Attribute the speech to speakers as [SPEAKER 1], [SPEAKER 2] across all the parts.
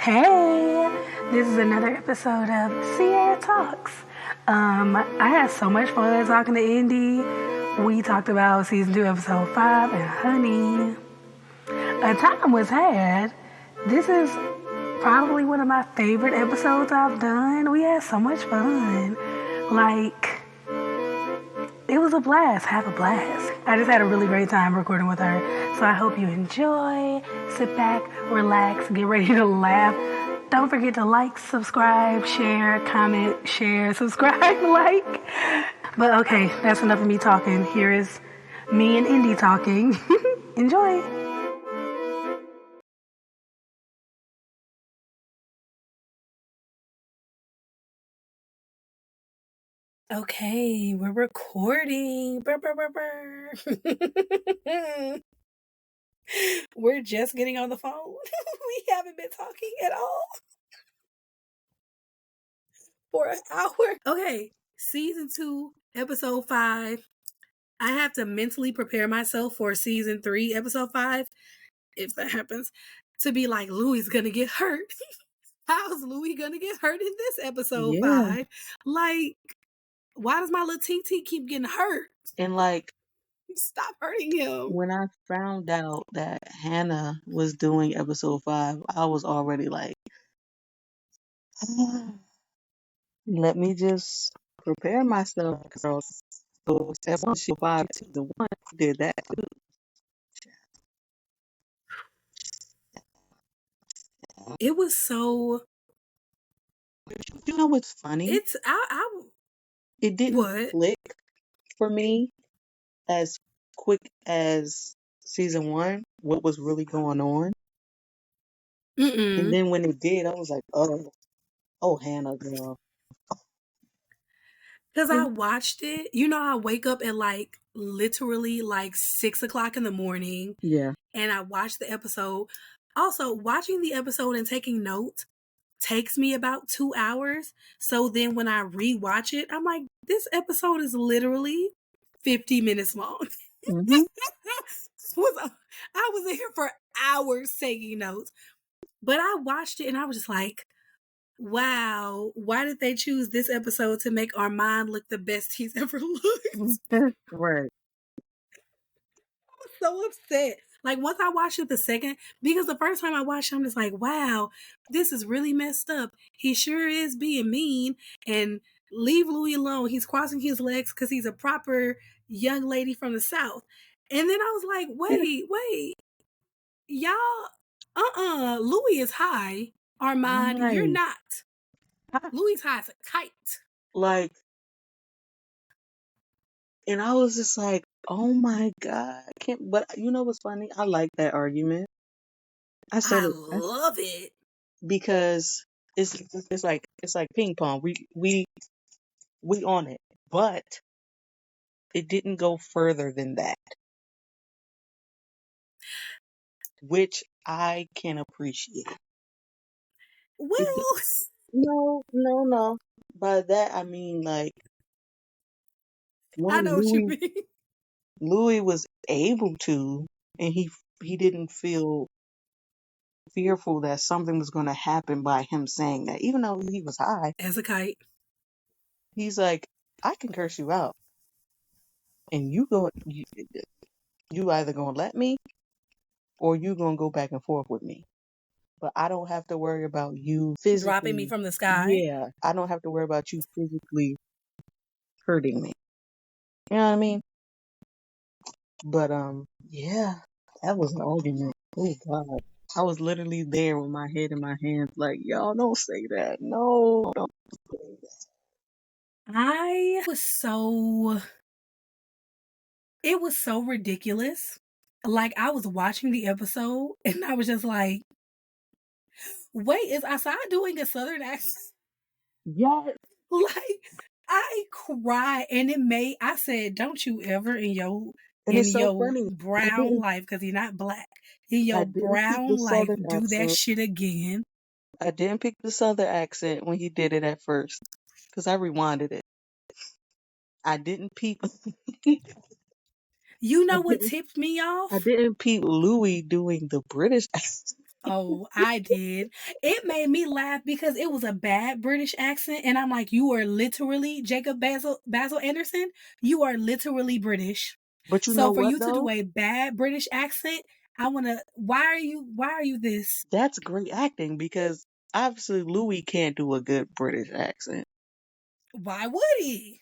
[SPEAKER 1] Hey, this is another episode of Ciera Talks. I had so much fun talking to Indi. We talked about season 2, episode 5, and honey, a time was had. This is probably one of my favorite episodes I've done. We had so much fun. Like, it was a blast. Have a blast. I just had a really great time recording with her. So I hope you enjoy. Sit back, relax, get ready to laugh. Don't forget to like, subscribe, share, comment, share, subscribe, like. But okay, that's enough of me talking. Here is me and Indi talking. Enjoy. Okay, we're recording. Brr, brr, brr, brr. We're just getting on the phone. We haven't been talking at all for an hour. Okay, season 2, episode 5. I have to mentally prepare myself for season 3, episode 5, if that happens, to be like, Louis gonna get hurt. How's Louis gonna get hurt in this episode 5? Like, why does my little TT keep getting hurt?
[SPEAKER 2] And like,
[SPEAKER 1] Stop hurting him.
[SPEAKER 2] when I found out that Hannah was doing episode 5, I was already like, let me just prepare myself. Girl. So episode 5, season 1 did that too.
[SPEAKER 1] It was so.
[SPEAKER 2] You know what's funny?
[SPEAKER 1] It
[SPEAKER 2] didn't
[SPEAKER 1] what?
[SPEAKER 2] click for me as quick as season 1. What was really going on? And then when it did, I was like, oh, Hannah, girl.
[SPEAKER 1] Because I watched it. You know, I wake up at like literally like 6 o'clock in the morning.
[SPEAKER 2] Yeah.
[SPEAKER 1] And I watch the episode. Also, watching the episode and taking notes takes me about 2 hours. So then when I rewatch it, I'm like, this episode is literally 50 minutes long.
[SPEAKER 2] Mm-hmm.
[SPEAKER 1] I was in here for hours taking notes. But I watched it and I was just like, wow, why did they choose this episode to make Armand look the best he's ever looked?
[SPEAKER 2] Right.
[SPEAKER 1] I was so upset. Like, once I watched it the second, because the first time I watched it, I'm just like, wow, this is really messed up. He sure is being mean, and leave Louis alone. He's crossing his legs because he's a proper young lady from the South. And then I was like, wait, y'all, Louis is high. Armand, you're not. Louis high as a kite.
[SPEAKER 2] Like, and I was just like, oh my God. But you know what's funny? I like that argument. I
[SPEAKER 1] love it.
[SPEAKER 2] Because it's like ping pong. We on it. But it didn't go further than that. Which I can appreciate.
[SPEAKER 1] Well,
[SPEAKER 2] no. By that I mean, like,
[SPEAKER 1] I know what you mean.
[SPEAKER 2] Louis was able to, and he didn't feel fearful that something was going to happen by him saying that, even though he was high
[SPEAKER 1] as a kite.
[SPEAKER 2] He's like, I can curse you out, and you either gonna let me, or you gonna go back and forth with me. But I don't have to worry about you physically
[SPEAKER 1] dropping me from the sky.
[SPEAKER 2] Yeah, I don't have to worry about you physically hurting me. You know what I mean? But yeah, that was an argument. Oh God, I was literally there with my head in my hands, like, y'all don't say that. No, don't say that.
[SPEAKER 1] It was so ridiculous. Like, I was watching the episode and I was just like, wait, is Asad doing a Southern accent?
[SPEAKER 2] Yes.
[SPEAKER 1] Like, I cried, and I said, don't you ever in your
[SPEAKER 2] funny.
[SPEAKER 1] brown life, because you're not black, in your brown life, do that shit again.
[SPEAKER 2] I didn't pick the Southern accent when he did it at first, because I rewinded it. I didn't peep.
[SPEAKER 1] You know what tipped me off?
[SPEAKER 2] I didn't peep Louis doing the British accent.
[SPEAKER 1] Oh, I did. It made me laugh because it was a bad British accent, and I'm like, you are literally Jacob Basil Anderson. You are literally British.
[SPEAKER 2] But you know
[SPEAKER 1] So for
[SPEAKER 2] what
[SPEAKER 1] you to do
[SPEAKER 2] though?
[SPEAKER 1] a bad British accent, I wanna. Why are you this?
[SPEAKER 2] That's great acting because obviously Louis can't do a good British accent.
[SPEAKER 1] Why would he?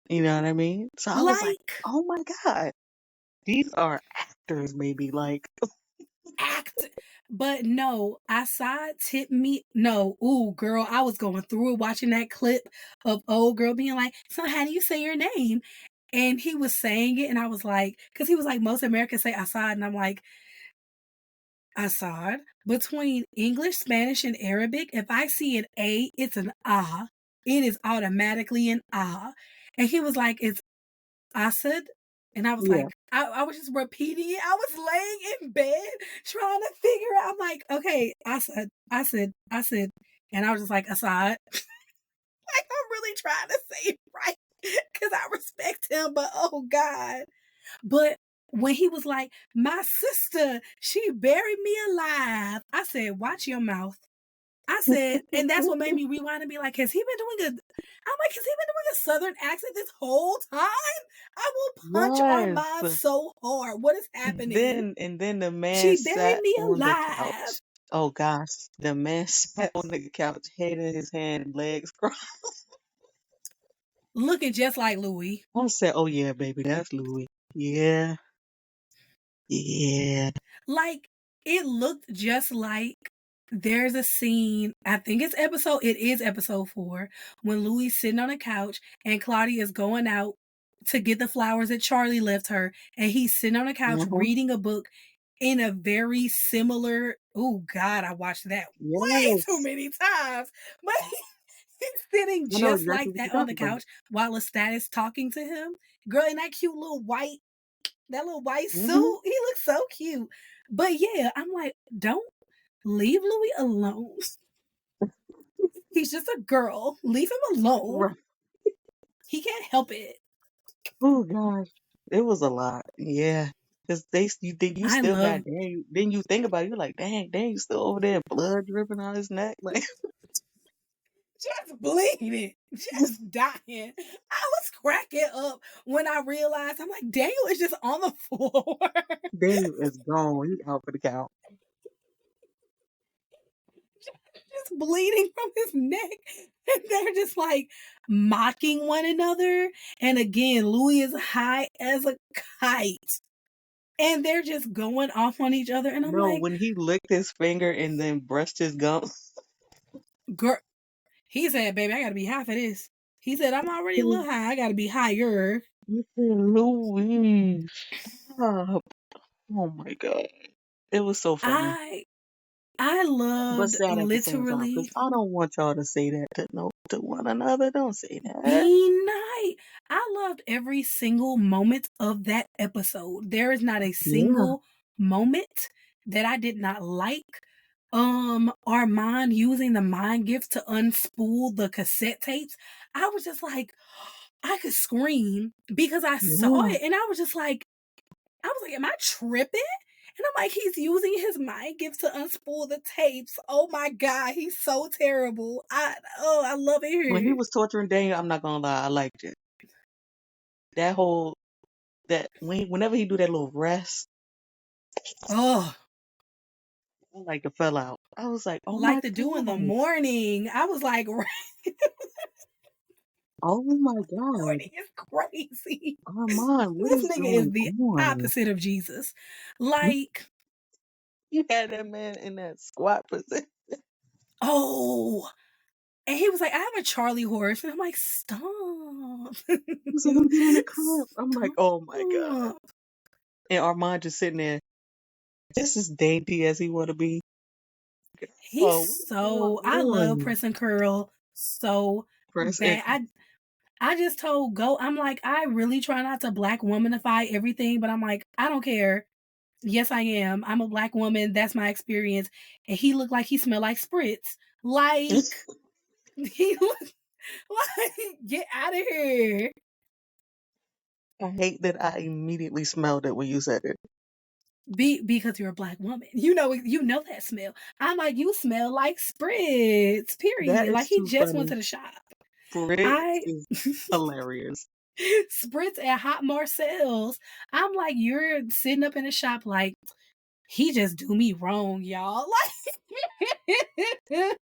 [SPEAKER 2] You know what I mean? So I was like,
[SPEAKER 1] Like
[SPEAKER 2] oh my God, these are actors maybe. Like,
[SPEAKER 1] act. But no, I saw it tip me. No, ooh, girl, I was going through it watching that clip of old girl being like, so how do you say your name? And he was saying it, and I was like, because he was like, most Americans say Assad, and I'm like, Assad. Between English, Spanish, and Arabic, if I see an A, it's an ah. It is automatically an ah. And he was like, it's Assad. And I was
[SPEAKER 2] yeah,
[SPEAKER 1] like, I was just repeating it. I was laying in bed trying to figure out. I'm like, okay, Assad. And I was just like, Assad. Like, I'm really trying to say it right because I respect him, but oh God. But when he was like, my sister, she buried me alive. I said, watch your mouth. I said, and that's what made me rewind and be like, has he been doing a, I'm like, has he been doing a Southern accent this whole time? I will punch
[SPEAKER 2] yes.
[SPEAKER 1] Armand so hard. What is happening?
[SPEAKER 2] And then the man
[SPEAKER 1] She buried
[SPEAKER 2] sat
[SPEAKER 1] me
[SPEAKER 2] on the
[SPEAKER 1] alive.
[SPEAKER 2] couch. Oh gosh, the man sat on the couch, head in his hand, legs crossed.
[SPEAKER 1] Looking just like Louis.
[SPEAKER 2] I said, "Oh yeah, baby, that's Louis. Yeah, yeah,
[SPEAKER 1] Like, it looked just like there's a scene, I think it is episode 4, when Louis sitting on a couch and Claudia is going out to get the flowers that Charlie left her, and he's sitting on a couch
[SPEAKER 2] uh-huh.
[SPEAKER 1] reading a book in a very similar, oh God, I watched that way too
[SPEAKER 2] Yes,
[SPEAKER 1] many times. But he's sitting
[SPEAKER 2] I know
[SPEAKER 1] just
[SPEAKER 2] exactly
[SPEAKER 1] like
[SPEAKER 2] what
[SPEAKER 1] that
[SPEAKER 2] you're
[SPEAKER 1] on the
[SPEAKER 2] talking about."
[SPEAKER 1] couch while Lestat is talking to him. Girl, in that little white
[SPEAKER 2] Hmm.
[SPEAKER 1] suit. He looks so cute. But yeah, I'm like, don't leave Louis alone. He's just a girl. Leave him alone.
[SPEAKER 2] Right.
[SPEAKER 1] He can't help it.
[SPEAKER 2] Oh gosh, it was a lot. Yeah, because you think you
[SPEAKER 1] I
[SPEAKER 2] still got
[SPEAKER 1] love
[SPEAKER 2] dang. Then you think about it, you're like, dang, you still over there, blood dripping on his neck, like.
[SPEAKER 1] just bleeding, just dying. I was cracking up when I realized I'm like, Daniel is just on the floor.
[SPEAKER 2] Daniel is gone. He out for the count.
[SPEAKER 1] just bleeding from his neck. And they're just like mocking one another. And again, Louis is high as a kite. And they're just going off on each other. And I'm
[SPEAKER 2] No,
[SPEAKER 1] like,
[SPEAKER 2] when he licked his finger and then brushed his gum.
[SPEAKER 1] girl, he said, baby, I gotta be high for this. He said, I'm already a little
[SPEAKER 2] He
[SPEAKER 1] high. I gotta be higher.
[SPEAKER 2] said, Louis, stop. Oh my God. It was so funny.
[SPEAKER 1] I I
[SPEAKER 2] But
[SPEAKER 1] loved
[SPEAKER 2] sad at the same time, because
[SPEAKER 1] literally
[SPEAKER 2] I don't want y'all to say that to no to one another. Don't say that.
[SPEAKER 1] be night. I loved every single moment of that episode. There is not a
[SPEAKER 2] Yeah.
[SPEAKER 1] single moment that I did not like. Armand using the mind gift to unspool the cassette tapes. I was just like, I could scream because I saw
[SPEAKER 2] Yeah.
[SPEAKER 1] it and I was like, am I tripping? And I'm like, he's using his mind gifts to unspool the tapes. Oh my God, he's so terrible. I love it
[SPEAKER 2] When he
[SPEAKER 1] here.
[SPEAKER 2] was torturing Daniel, I'm not gonna lie, I liked it. That whole whenever he do that little rest,
[SPEAKER 1] Oh,
[SPEAKER 2] I like to fell out. I was like, oh
[SPEAKER 1] like
[SPEAKER 2] my
[SPEAKER 1] the dew in the
[SPEAKER 2] God.
[SPEAKER 1] morning. I was like,
[SPEAKER 2] Oh my God.
[SPEAKER 1] morning is crazy.
[SPEAKER 2] Armand, what
[SPEAKER 1] This
[SPEAKER 2] is
[SPEAKER 1] nigga
[SPEAKER 2] going
[SPEAKER 1] is the
[SPEAKER 2] on?
[SPEAKER 1] opposite of Jesus. Like,
[SPEAKER 2] You had that man in that squat position.
[SPEAKER 1] oh, and he was like, I have a Charlie horse. And I'm like, stop.
[SPEAKER 2] He said, "Let me get in the car." I'm like, oh my God.
[SPEAKER 1] Stop.
[SPEAKER 2] And Armand just sitting there, just as dainty as he want to be.
[SPEAKER 1] He's
[SPEAKER 2] Oh, what's
[SPEAKER 1] so, I
[SPEAKER 2] going
[SPEAKER 1] love
[SPEAKER 2] on?
[SPEAKER 1] Press and Curl so
[SPEAKER 2] Press and
[SPEAKER 1] bad. I just told Go, I'm like, I really try not to black womanify everything, but I'm like, I don't care. Yes, I am. I'm a black woman. That's my experience. And he looked like he smelled like spritz. Like, he looked like, get out of here.
[SPEAKER 2] I hate that I immediately smelled it when you said it.
[SPEAKER 1] Because you're a black woman. You know that smell. I'm like, you smell like Spritz,
[SPEAKER 2] That
[SPEAKER 1] period. Like
[SPEAKER 2] is
[SPEAKER 1] he
[SPEAKER 2] too
[SPEAKER 1] just went
[SPEAKER 2] funny.
[SPEAKER 1] to the shop.
[SPEAKER 2] Fritz
[SPEAKER 1] I
[SPEAKER 2] is hilarious.
[SPEAKER 1] Spritz and Hot Marcel's. I'm like, you're sitting up in the shop like he just do me wrong, y'all. Like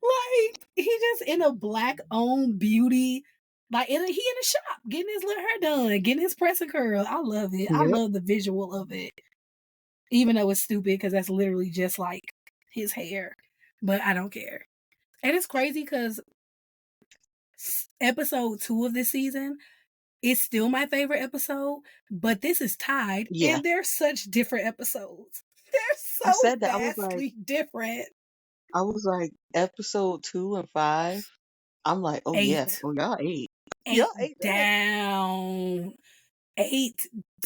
[SPEAKER 1] like he just in a black owned beauty, like he in the shop getting his little hair done, getting his press and curl. I love it. I
[SPEAKER 2] Yep.
[SPEAKER 1] love the visual of it, even though it's stupid because that's literally just like his hair. But I don't care, and it's crazy because episode 2 of this season is still my favorite episode, but this is tied,
[SPEAKER 2] Yeah.
[SPEAKER 1] and they're such different episodes. They're
[SPEAKER 2] I
[SPEAKER 1] so
[SPEAKER 2] said that.
[SPEAKER 1] vastly different.
[SPEAKER 2] I was like, episode 2 and 5. I'm like, oh yeah.
[SPEAKER 1] 8.
[SPEAKER 2] Oh, y'all ate. Y'all
[SPEAKER 1] 8
[SPEAKER 2] ate that.
[SPEAKER 1] down. 8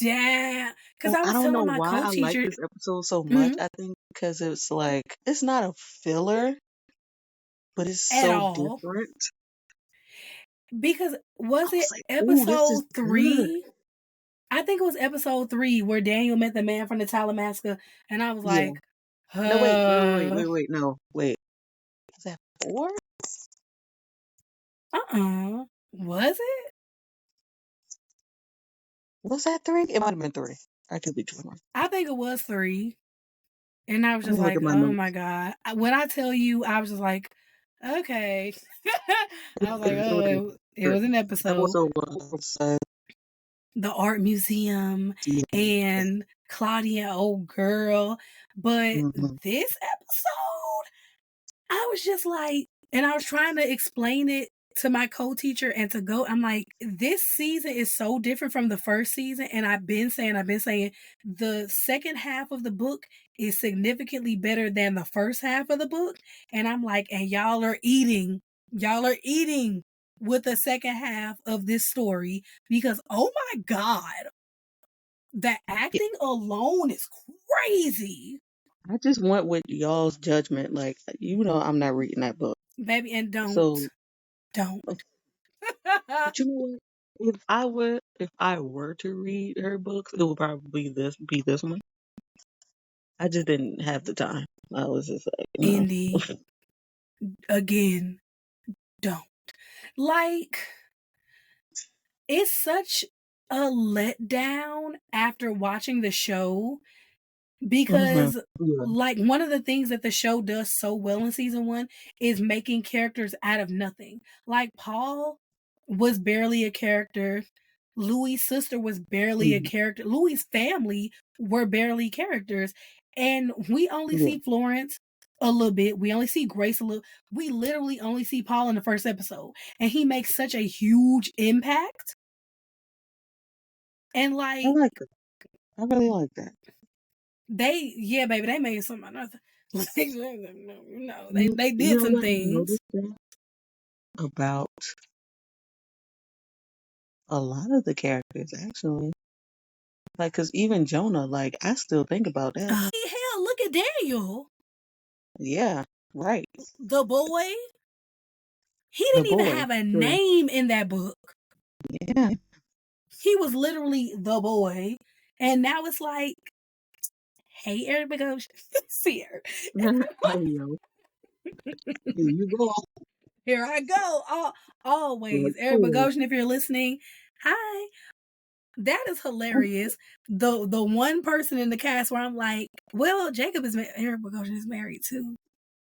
[SPEAKER 1] down. Because
[SPEAKER 2] And
[SPEAKER 1] I
[SPEAKER 2] I
[SPEAKER 1] was
[SPEAKER 2] don't know
[SPEAKER 1] telling my
[SPEAKER 2] why I like
[SPEAKER 1] co-teacher,
[SPEAKER 2] this episode so much.
[SPEAKER 1] mhm,
[SPEAKER 2] I think because it's like, it's not a filler, but it's
[SPEAKER 1] at
[SPEAKER 2] so
[SPEAKER 1] all.
[SPEAKER 2] different.
[SPEAKER 1] Because
[SPEAKER 2] I
[SPEAKER 1] was
[SPEAKER 2] was
[SPEAKER 1] it
[SPEAKER 2] like, ooh, this is
[SPEAKER 1] episode
[SPEAKER 2] good.
[SPEAKER 1] 3? I think it was episode 3 where Daniel met the man from the Talamasca, and I was
[SPEAKER 2] Yeah.
[SPEAKER 1] like,
[SPEAKER 2] No,
[SPEAKER 1] uh,
[SPEAKER 2] no, wait. Was that 4?
[SPEAKER 1] was it?
[SPEAKER 2] Was that 3? It might have been 3. I could be doing wrong.
[SPEAKER 1] I think it was 3. And I was
[SPEAKER 2] Let
[SPEAKER 1] just
[SPEAKER 2] me look
[SPEAKER 1] like,
[SPEAKER 2] at my
[SPEAKER 1] oh my
[SPEAKER 2] notes.
[SPEAKER 1] God. When I tell you, I was just like, okay. I was like, oh, it was an episode.
[SPEAKER 2] Episode 1 was
[SPEAKER 1] The art museum and Claudia, oh girl. But
[SPEAKER 2] mm-hmm.
[SPEAKER 1] this episode, I was just like, and I was trying to explain it to my co-teacher and to go, I'm like, this season is so different from the first season. And I've been saying the second half of the book is significantly better than the first half of the book. And I'm like, and y'all are eating with the second half of this story because, oh my God, the acting alone is crazy.
[SPEAKER 2] I just went with y'all's judgment. Like, I'm not reading that book.
[SPEAKER 1] Baby, and
[SPEAKER 2] So,
[SPEAKER 1] don't.
[SPEAKER 2] but you know what? If I were to read her books, it would probably be this one. I just didn't have the time. I was just like, no.
[SPEAKER 1] Indi, again, don't. Like, it's such a letdown after watching the show
[SPEAKER 2] Mm-hmm.
[SPEAKER 1] because,
[SPEAKER 2] Yeah.
[SPEAKER 1] like, one of the things that the show does so well in season 1 is making characters out of nothing. Like, Paul was barely a character. Louis' sister was barely a
[SPEAKER 2] Mm-hmm.
[SPEAKER 1] character. Louis' family were barely characters. And we only
[SPEAKER 2] Yeah.
[SPEAKER 1] see Florence a little bit. We only see Grace a little. We literally only see Paul in the first episode. And he makes such a huge impact. And
[SPEAKER 2] I
[SPEAKER 1] like,
[SPEAKER 2] like it. I really like that.
[SPEAKER 1] yeah, baby, they made some another. No, they
[SPEAKER 2] You
[SPEAKER 1] did
[SPEAKER 2] know
[SPEAKER 1] some
[SPEAKER 2] what I
[SPEAKER 1] things.
[SPEAKER 2] noticed that about a lot of the characters, actually. Like, cause even Jonah, like, I still think about that.
[SPEAKER 1] Hell, look at Daniel,
[SPEAKER 2] Yeah, right.
[SPEAKER 1] the boy. He
[SPEAKER 2] The
[SPEAKER 1] didn't even
[SPEAKER 2] boy.
[SPEAKER 1] have a
[SPEAKER 2] Sure.
[SPEAKER 1] name in that book.
[SPEAKER 2] Yeah.
[SPEAKER 1] He was literally the boy. And now it's like, hey, Eric goes, Ciera.
[SPEAKER 2] Oh, yo. Here you go.
[SPEAKER 1] Here I go. Always.
[SPEAKER 2] Like,
[SPEAKER 1] Eric
[SPEAKER 2] cool.
[SPEAKER 1] Bogosian, if you're listening, hi. That is hilarious. The one person in the cast where I'm like, well, Eric Bogosian is married too.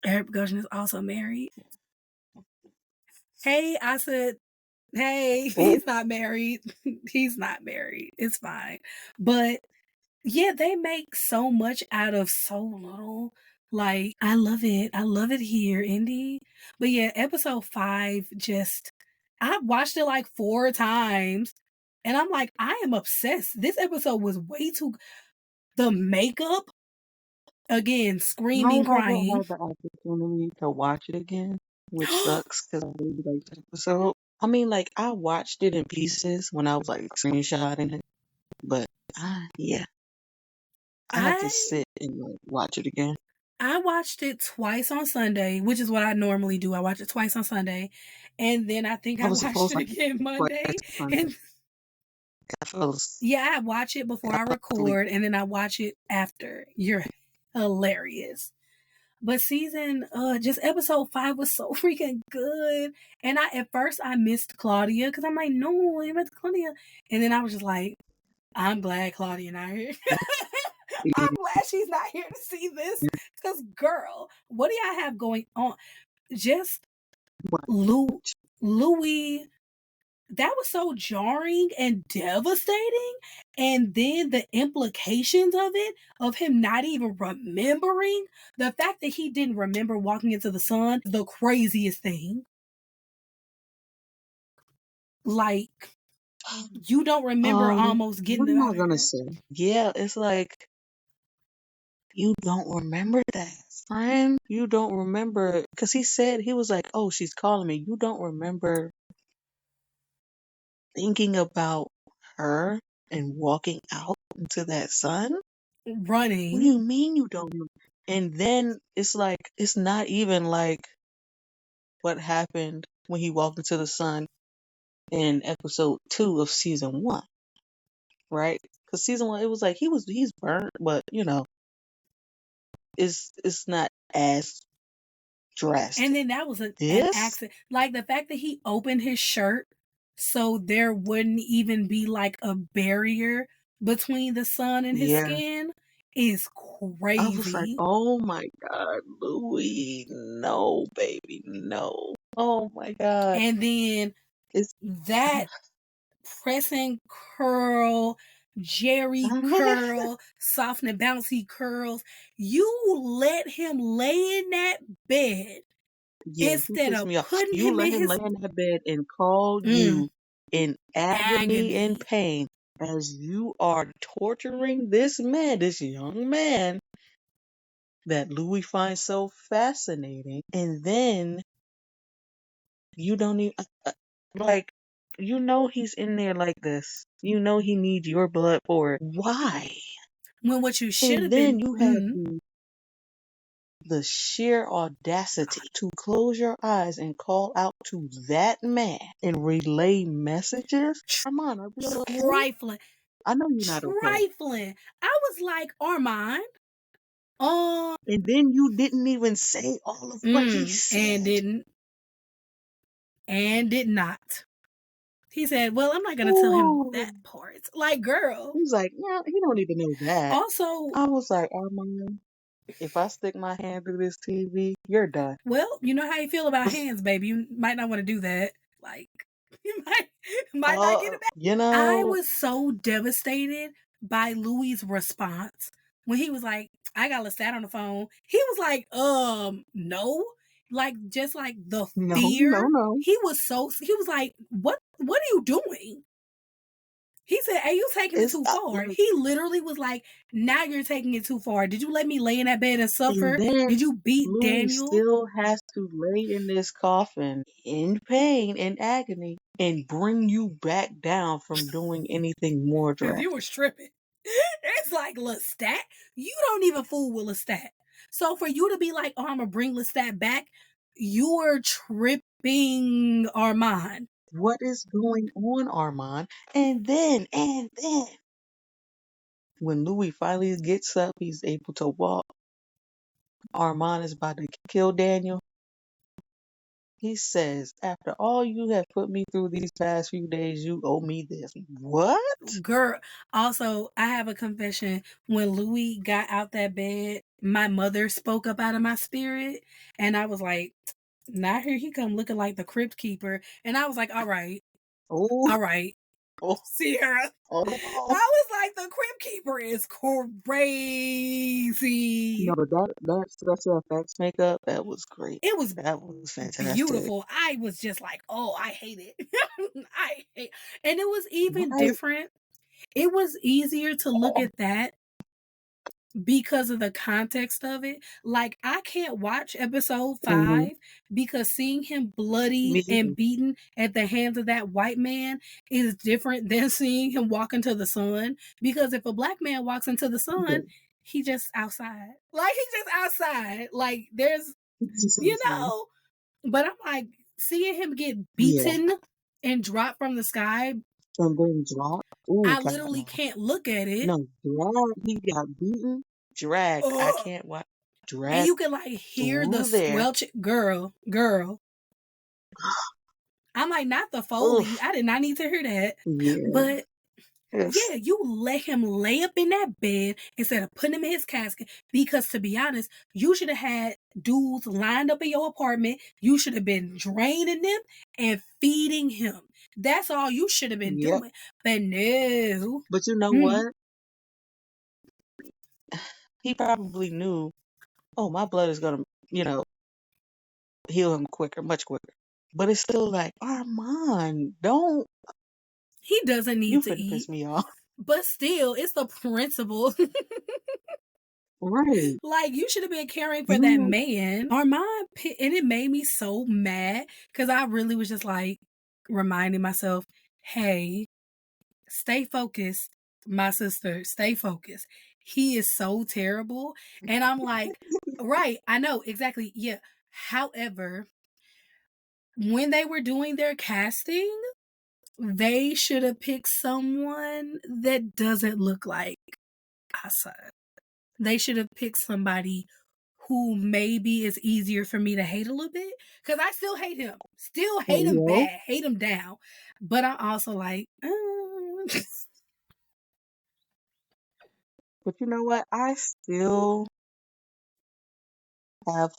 [SPEAKER 1] Eric Bogosian is also married. Hey, I said, hey, he's not married. He's not married. It's fine. But yeah, they make so much out of so little. Like, I love it. I love it here, Indi. But yeah, episode 5 just, I watched it like 4 times. And I'm like, I am obsessed. This episode was way too, the makeup, again,
[SPEAKER 2] I
[SPEAKER 1] screaming,
[SPEAKER 2] haven't
[SPEAKER 1] crying.
[SPEAKER 2] had the opportunity to watch it again, which sucks because I really like the episode. I mean, like, I watched it in pieces when I was like screenshotting it, but yeah, I have to
[SPEAKER 1] I
[SPEAKER 2] sit and like watch it again.
[SPEAKER 1] I watched it twice on Sunday, which is what I normally do. I watch it twice on Sunday. And then I think
[SPEAKER 2] I
[SPEAKER 1] I
[SPEAKER 2] was
[SPEAKER 1] watched
[SPEAKER 2] supposed
[SPEAKER 1] it
[SPEAKER 2] to
[SPEAKER 1] again
[SPEAKER 2] watch
[SPEAKER 1] Monday.
[SPEAKER 2] it on
[SPEAKER 1] And
[SPEAKER 2] I fell asleep.
[SPEAKER 1] Yeah, I watch it before I record, and then I watch it after. You're hilarious. But just episode 5 was so freaking good. And at first I missed Claudia because I'm like, no, I missed Claudia. And then I was just like, I'm glad Claudia not here. I'm glad she's not here to see this. Because, girl, what do y'all have going on? Just Louis, that was so jarring and devastating. And then the implications of it, of him not even remembering, the fact that he didn't remember walking into the sun, the craziest thing. Like, you don't remember almost
[SPEAKER 2] What
[SPEAKER 1] getting
[SPEAKER 2] am
[SPEAKER 1] out
[SPEAKER 2] I
[SPEAKER 1] of
[SPEAKER 2] gonna
[SPEAKER 1] here.
[SPEAKER 2] say? Yeah, it's like you don't remember that, friend. You don't remember because he said he was like, "Oh, she's calling me." You don't remember thinking about her and walking out into that sun? What do
[SPEAKER 1] Running.
[SPEAKER 2] you mean you don't remember? And then it's like it's not even like what happened when he walked into the sun in episode 2 of season 1, right? Because season 1 it was like he's burnt, but it's not as
[SPEAKER 1] And
[SPEAKER 2] drastic.
[SPEAKER 1] then that was an
[SPEAKER 2] This,
[SPEAKER 1] accident. Like, the fact that he opened his shirt so there wouldn't even be like a barrier between the sun and his
[SPEAKER 2] yeah.
[SPEAKER 1] skin is
[SPEAKER 2] I was like,
[SPEAKER 1] crazy.
[SPEAKER 2] oh my God, Louis, no, baby, no. Oh my God.
[SPEAKER 1] And then
[SPEAKER 2] It's
[SPEAKER 1] that pressing curl, Jerry curl, soft and bouncy curls, you let him lay in that bed
[SPEAKER 2] yeah, he
[SPEAKER 1] instead
[SPEAKER 2] pissed
[SPEAKER 1] of
[SPEAKER 2] me off.
[SPEAKER 1] putting
[SPEAKER 2] You
[SPEAKER 1] him
[SPEAKER 2] let
[SPEAKER 1] in
[SPEAKER 2] him
[SPEAKER 1] his
[SPEAKER 2] lay in that bed and call you in agony and
[SPEAKER 1] agony.
[SPEAKER 2] pain as you are torturing this man, this young man that Louis finds so fascinating, and then you don't even like he's in there like this. You know he needs your blood for it. Why?
[SPEAKER 1] When what you should
[SPEAKER 2] And
[SPEAKER 1] have
[SPEAKER 2] then
[SPEAKER 1] been,
[SPEAKER 2] you have the sheer audacity to close your eyes and call out to that man and relay messages. Armand, are we okay?
[SPEAKER 1] trifling.
[SPEAKER 2] I know you're not okay.
[SPEAKER 1] Trifling. I was like, Armand, um,
[SPEAKER 2] And then you didn't even say all of what he
[SPEAKER 1] and
[SPEAKER 2] said.
[SPEAKER 1] didn't, and did not. He said, well, I'm not going to tell him that
[SPEAKER 2] Ooh.
[SPEAKER 1] part. Like, girl.
[SPEAKER 2] He's like, yeah, he don't even know that.
[SPEAKER 1] Also,
[SPEAKER 2] I was like, Armand, if I stick my hand through this TV, you're done.
[SPEAKER 1] well, you know how you feel about hands, baby. You might not want to do that. Like, you might not get it back. I was so devastated by Louis' response when he was like, I got Lestat on the phone. He was like, no. Like, just like the fear.
[SPEAKER 2] no.
[SPEAKER 1] He was like, what are you doing? He said, are you taking it
[SPEAKER 2] It's
[SPEAKER 1] too far?
[SPEAKER 2] like,
[SPEAKER 1] He literally was like, now you're taking it too far. Did you let me lay in that bed and
[SPEAKER 2] and
[SPEAKER 1] suffer?
[SPEAKER 2] then
[SPEAKER 1] Did you beat
[SPEAKER 2] Louis
[SPEAKER 1] Daniel?
[SPEAKER 2] still has to lay in this coffin in pain and agony and bring you back down from doing anything more
[SPEAKER 1] Because you
[SPEAKER 2] drastic.
[SPEAKER 1] were stripping. It's like, Lestat, you don't even fool with Lestat. So for you to be like, oh, I'm going to bring Lestat back, you're tripping Armand.
[SPEAKER 2] What is going on, Armand? And then, when Louis finally gets up, he's able to walk. Armand is about to kill Daniel. He says, after all you have put me through these past few days, you owe me this. What?
[SPEAKER 1] Girl, also, I have a confession. When Louis got out that bed, my mother spoke up out of my spirit, and I was like, now here he come looking like the crypt keeper. And I was like, all right,
[SPEAKER 2] Oh,
[SPEAKER 1] Ciera.
[SPEAKER 2] oh.
[SPEAKER 1] I was like, the crypt keeper is crazy.
[SPEAKER 2] No, but that special effects makeup, that was great.
[SPEAKER 1] It was
[SPEAKER 2] That was fantastic.
[SPEAKER 1] beautiful. I was just like, oh, I hate it. And it was even
[SPEAKER 2] Right.
[SPEAKER 1] different. It was easier to look at that because of the context of it. Like, I can't watch episode 5 because seeing him bloodied and beaten at the hands of that white man is different than seeing him walk into the sun. Because if a black man walks into the sun, he just outside. Like, he just outside. Like, there's, but I'm like, seeing him get beaten and drop from the sky
[SPEAKER 2] And then drop. Ooh,
[SPEAKER 1] I
[SPEAKER 2] God,
[SPEAKER 1] literally
[SPEAKER 2] no.
[SPEAKER 1] can't look at it.
[SPEAKER 2] No, drag. He got beaten. Dragged. I
[SPEAKER 1] Ugh.
[SPEAKER 2] can't watch.
[SPEAKER 1] And
[SPEAKER 2] Dragged
[SPEAKER 1] you can like hear the
[SPEAKER 2] through there.
[SPEAKER 1] squelch. Girl. I'm like, not the Foley.
[SPEAKER 2] Oof.
[SPEAKER 1] I did not need to hear that.
[SPEAKER 2] Yeah.
[SPEAKER 1] But
[SPEAKER 2] Yes.
[SPEAKER 1] yeah, you let him lay up in that bed instead of putting him in his casket. Because to be honest, you should have had dudes lined up in your apartment. You should have been draining them and feeding him. That's all you should have been
[SPEAKER 2] Yep.
[SPEAKER 1] doing. But no.
[SPEAKER 2] But you know
[SPEAKER 1] Mm.
[SPEAKER 2] what? He probably knew, oh, my blood is gonna, heal him quicker, much quicker. But it's still like, Armand, don't.
[SPEAKER 1] He doesn't
[SPEAKER 2] You
[SPEAKER 1] need to
[SPEAKER 2] finna
[SPEAKER 1] eat.
[SPEAKER 2] piss me off.
[SPEAKER 1] But still, it's the principle.
[SPEAKER 2] Right.
[SPEAKER 1] Like, you should have been caring for that
[SPEAKER 2] You.
[SPEAKER 1] man. Armand, and it made me so mad because I really was just like reminding myself, hey, stay focused, my sister, stay focused. He is so terrible. And I'm like, right, I know, exactly. Yeah. However, when they were doing their casting, they should have picked someone that doesn't look like Asa. They should have picked somebody who maybe is easier for me to hate a little bit. Because I still hate him. Still hate him
[SPEAKER 2] Well,
[SPEAKER 1] bad. Hate him down. But I'm also like,
[SPEAKER 2] but you know what? I still have,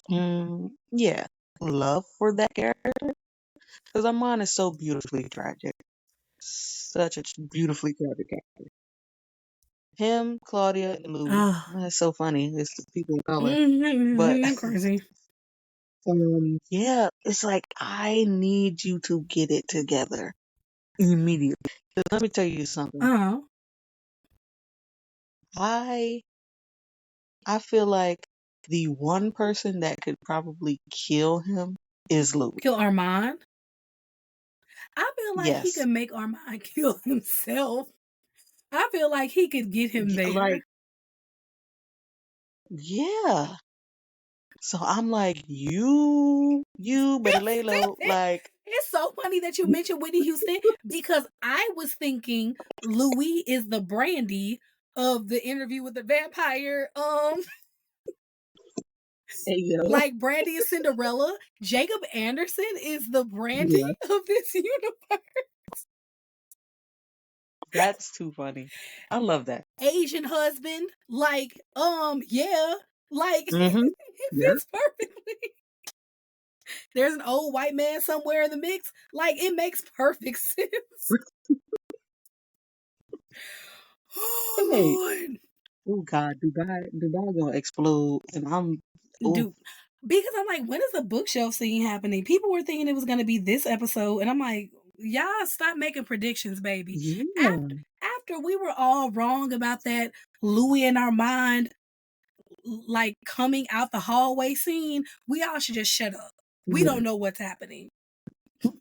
[SPEAKER 2] yeah, love for that character. Because Armand is so beautifully tragic. Such a beautifully tragic character. Him, Claudia, and Louis.
[SPEAKER 1] oh,
[SPEAKER 2] That's so funny. It's the people of color. But
[SPEAKER 1] crazy.
[SPEAKER 2] yeah, it's like I need you to get it together immediately. 'Cause let me tell you something.
[SPEAKER 1] Oh,
[SPEAKER 2] I feel like the one person that could probably kill him is Louis.
[SPEAKER 1] kill Armand. I feel like he
[SPEAKER 2] Yes.
[SPEAKER 1] could make Armand kill himself. I feel like he could get him there.
[SPEAKER 2] Like, yeah. So I'm like, you better lay low. Like,
[SPEAKER 1] It's so funny that you mentioned Whitney Houston because I was thinking Louis is the Brandy of the Interview with the Vampire.
[SPEAKER 2] hey, yo.
[SPEAKER 1] Like Brandy is Cinderella, Jacob Anderson is the Brandy
[SPEAKER 2] Yeah,
[SPEAKER 1] of this universe.
[SPEAKER 2] that's too funny. I love that.
[SPEAKER 1] Asian husband, like, yeah, like
[SPEAKER 2] Mm-hmm.
[SPEAKER 1] it
[SPEAKER 2] Yeah.
[SPEAKER 1] fits perfectly. There's an old white man somewhere in the mix. Like, it makes perfect sense. Oh
[SPEAKER 2] Hey.
[SPEAKER 1] Lord.
[SPEAKER 2] Oh God, Dubai gonna explode, and oh
[SPEAKER 1] Dude, because I'm like, when is the bookshelf scene happening? People were thinking it was gonna be this episode, and I'm like, y'all stop making predictions, baby.
[SPEAKER 2] yeah,
[SPEAKER 1] After we were all wrong about that Louis and Armand like coming out the hallway scene, we all should just shut up. We
[SPEAKER 2] yeah.
[SPEAKER 1] don't know what's happening.